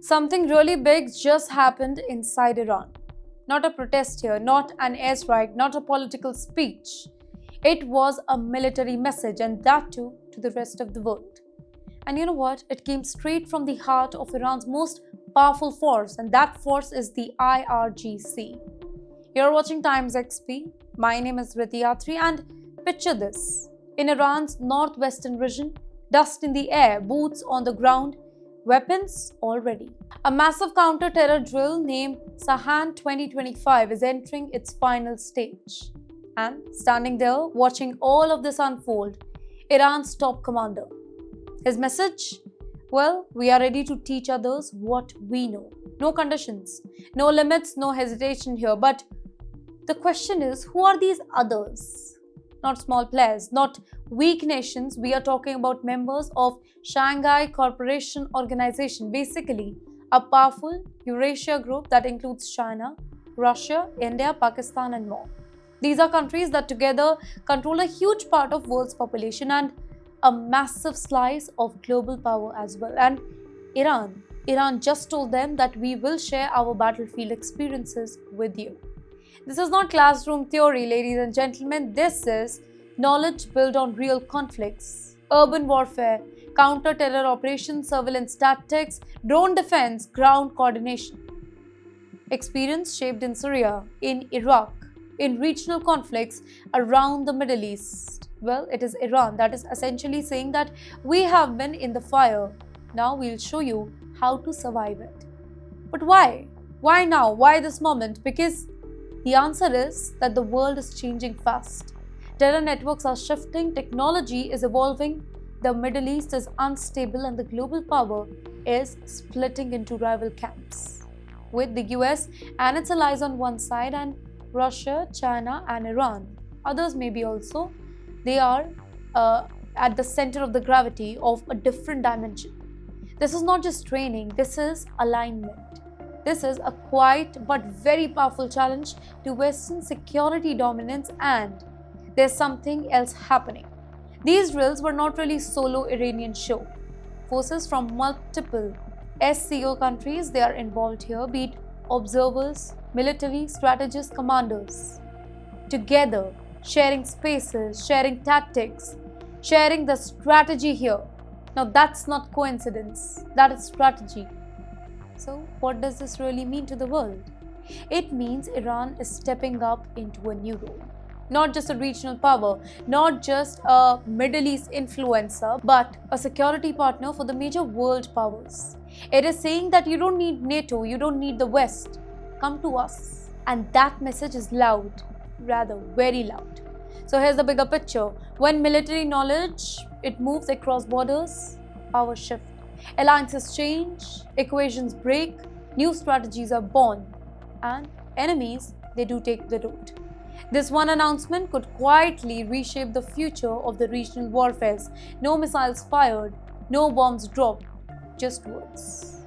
Something really big just happened inside Iran. Not a protest here, not an airstrike, not a political speech. It was a military message, and that too to the rest of the world. And you know what? It came straight from the heart of Iran's most powerful force, and that force is the IRGC. You're watching Times XP. My name is Rithi Yatri, and picture this. In Iran's northwestern region, dust in the air, boots on the ground, weapons already. A massive counter-terror drill named Sahan 2025 is entering its final stage. And standing there, watching all of this unfold, Iran's top commander. His message? Well, we are ready to teach others what we know. No conditions, no limits, no hesitation here. But the question is, who are these others? Not small players, not weak nations. We are talking about members of Shanghai Cooperation Organization, basically a powerful Eurasia group that includes China, Russia, India, Pakistan and more. These are countries that together control a huge part of world's population and a massive slice of global power as well. And Iran just told them that we will share our battlefield experiences with you. This is not classroom theory, ladies and gentlemen. This is knowledge built on real conflicts, urban warfare, counter-terror operations, surveillance tactics, drone defense, ground coordination. Experience shaped in Syria, in Iraq, in regional conflicts around the Middle East. Well, it is Iran that is essentially saying that we have been in the fire. Now we'll show you how to survive it. But why? Why now? Why this moment? Because the answer is that the world is changing fast. Terror networks are shifting, technology is evolving, the Middle East is unstable, and the global power is splitting into rival camps. With the US and its allies on one side, and Russia, China, and Iran. Others maybe also. They are at the center of the gravity of a different dimension. This is not just training, this is alignment. This is a quiet but very powerful challenge to Western security dominance, and there's something else happening. These drills were not really solo Iranian show. Forces from multiple SCO countries, they are involved here, be it observers, military, strategists, commanders. Together, sharing spaces, sharing tactics, sharing the strategy here. Now that's not coincidence, that is strategy. So what does this really mean to the world? It means Iran is stepping up into a new role. Not just a regional power, not just a Middle East influencer, but a security partner for the major world powers. It is saying that you don't need NATO, you don't need the West. Come to us. And that message is loud, rather very loud. So here's the bigger picture. When military knowledge, it moves across borders, power shift. Alliances change, equations break, new strategies are born, and enemies, they do take the road. This one announcement could quietly reshape the future of the regional warfares. No missiles fired, no bombs dropped, just words.